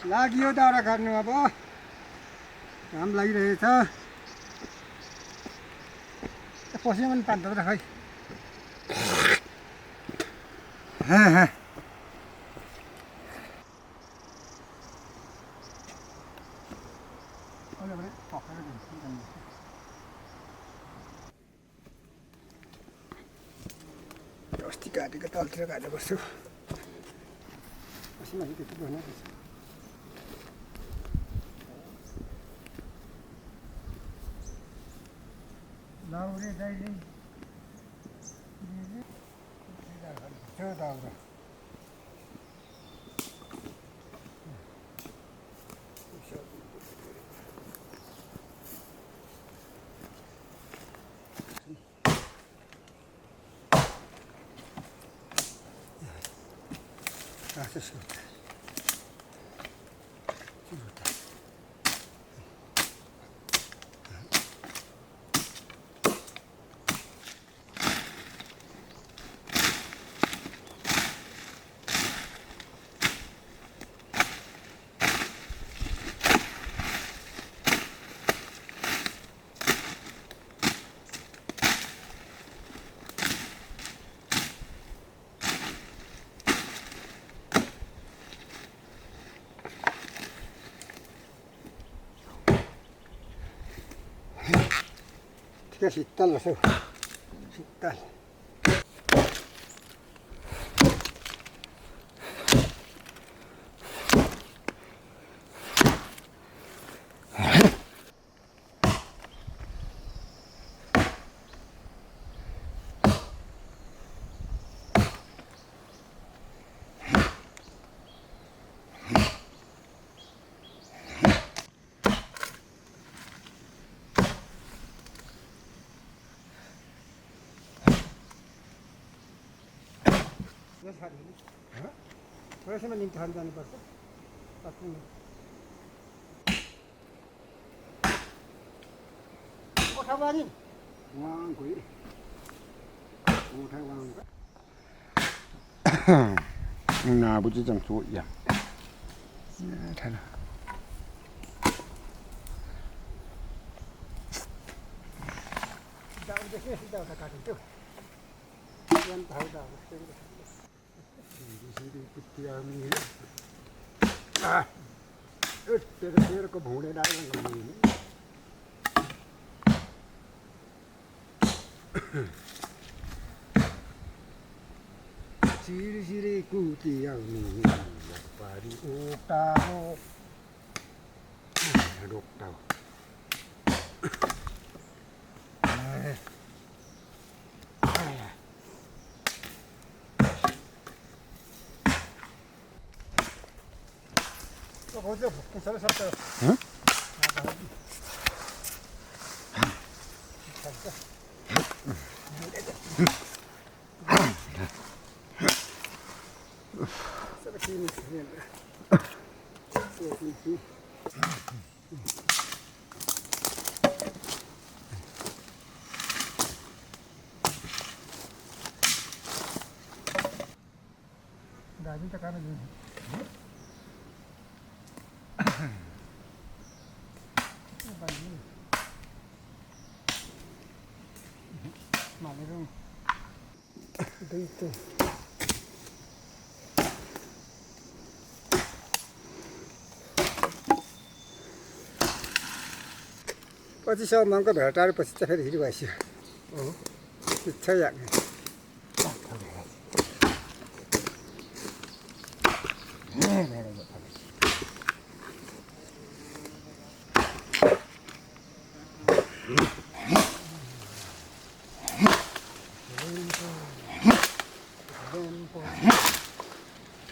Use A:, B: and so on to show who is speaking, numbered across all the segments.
A: लाग्यो दाउरा काट्नु अब घाम लागिरहेछ पसिना पनि पान्छ त खै अस्ति काटेको तलतिर काटेको छु पसिना त्यति बनाएको छ लाउरे दाइले त्यो दाउरा Tiga sital lah, sital. Rasanya meningkat dan berapa? Aku. Kau kabarin? Wang kui. Kau thay wang. Nào bữa chẳng chuột ya. Thay nào. Đào cái gì đào ta cắt được. Yan tháo đào. Sini putih ini, ter ke bule dah yang ini. Siri kuti yang ini, pari utaro, dok tahu. 어디서 복사를 샀어요? 응? 나 진짜 가면 마늘은 데이트 पछि सम्मको भेटाएपछि चाहिँ फेरि हिँडिभएपछि इच्छा लाग्ने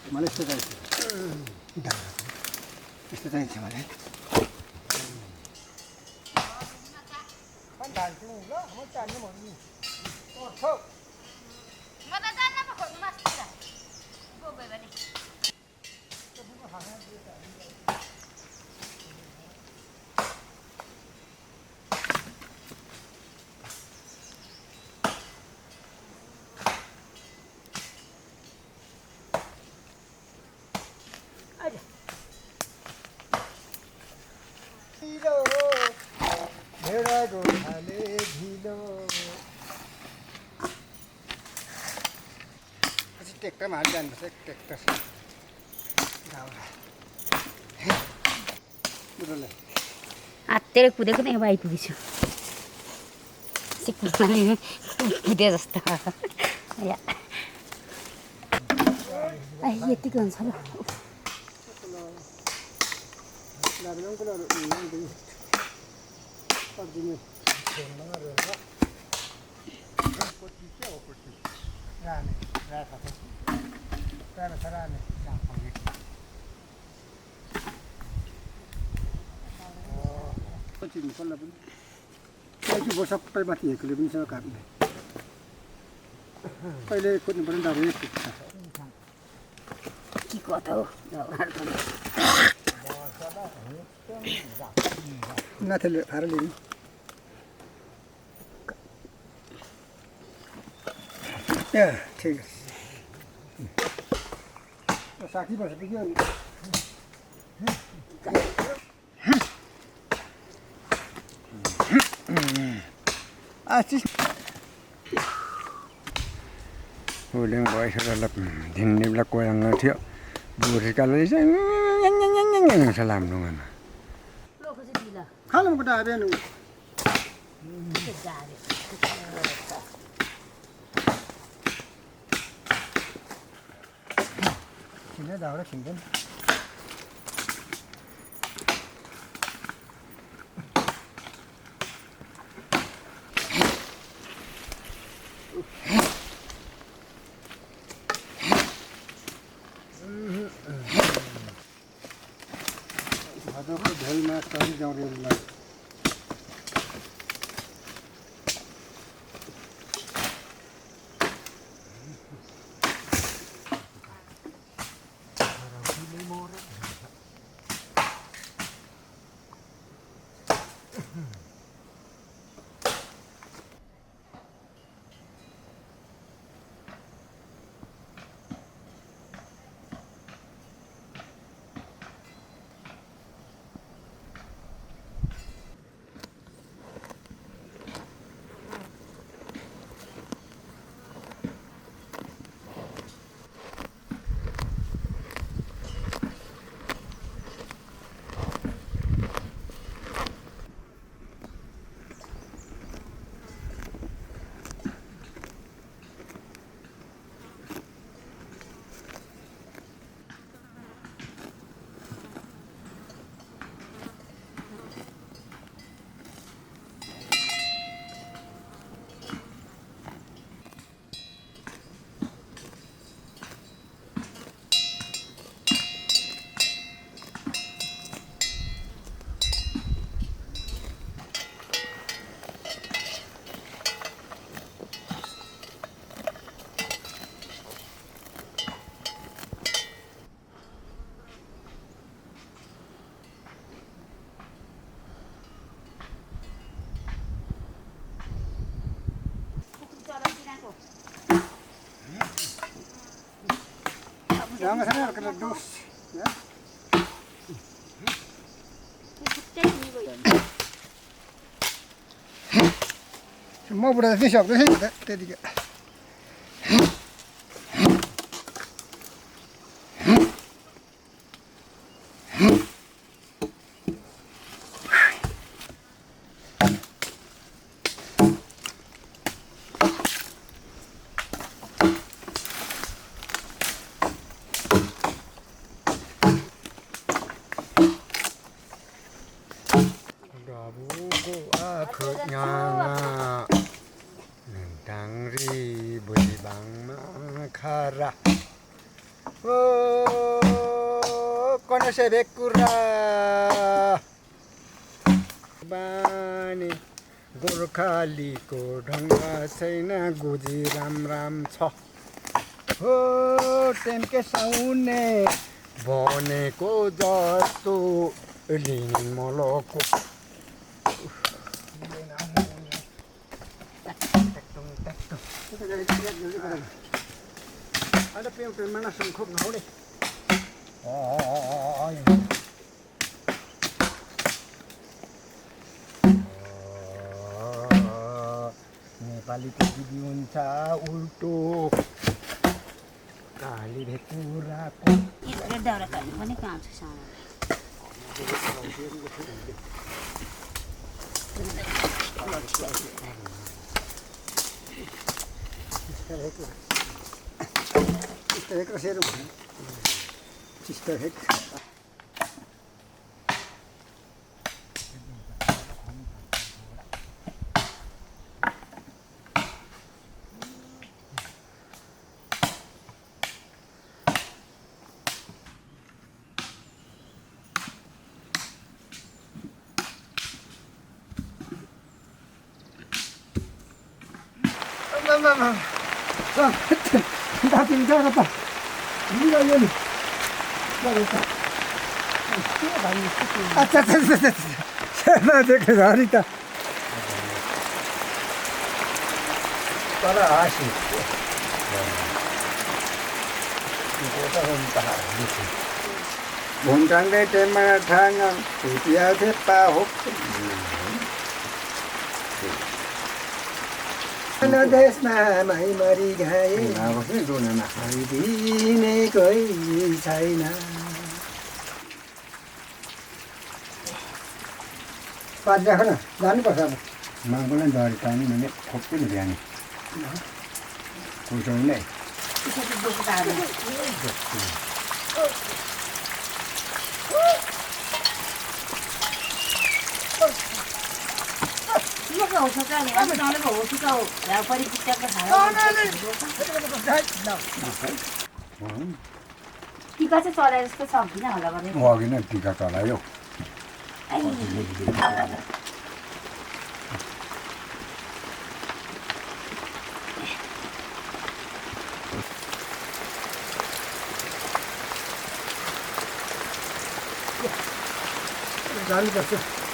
A: मलाई यस्तो चाहिन्छ यस्तो चाहिन्छ मलाई धान्छु ल म चाल्नु भन्नु
B: म त जान्न पो खोज्नु मास्तिर गोबै भने
A: गोठाले ढिलो पछि ट्र्याक्टरमा हाली जानुपर्छ ट्र्याक्टर बुढोले
B: हात्तेर कुदेको नै अब आइपुगेछु सिक्किममा कुदे जस्तो या यतिको हुन्छ ल
A: सबै माथि हेर्कुले पनि छ काट्ने कहिले खोज्नु पर्ने दबाई
B: के कता हो
A: नाथेले फार लिनु ए ठिक छ 60 वर्ष पुग्यो नि Ulang boy salah din ni belak koyang ngerti, buat kalau ini yang salam dong ana. Kalau mau dah ada nu. Sini dah ada sini. भेलमा कहीँ जाउँदैलाई Jangan sana kena dus, ya. Semua berada di shop tu sih, tadi juga. Dangri bui bang makara, oh kono sebekura, bani Gorkhali को ढङ्गा छैन गुजी राम राम छ हो टेन्के साउने भनेको जस्तो लिने मलको ada pion mana sungkup ngau deh Nepali त दिदी हुन्छ उल्टो कालीले कुराको
B: यो दाउरा काट्नु पनि कहाँ छ सानो
A: एक रसेर चिस्टा हेक 나 지금 잡았다. 니가 여기. 잡았다. 아차차차차. 나 저렇게 잘했다. 따라 아시. 본장대 때만 타면 드디어 됐다 혹. देशमा मरी गए दिने कोही छैन पात राख न जानुपर्छ अब मागोलाई डरी पानी भने खोप्छु नि बिहान कुसाउने
B: टिका चाहिँ चलाए जस्तो सक्दिन होला भने
A: अघि नै टिका चलायो जानुपर्छ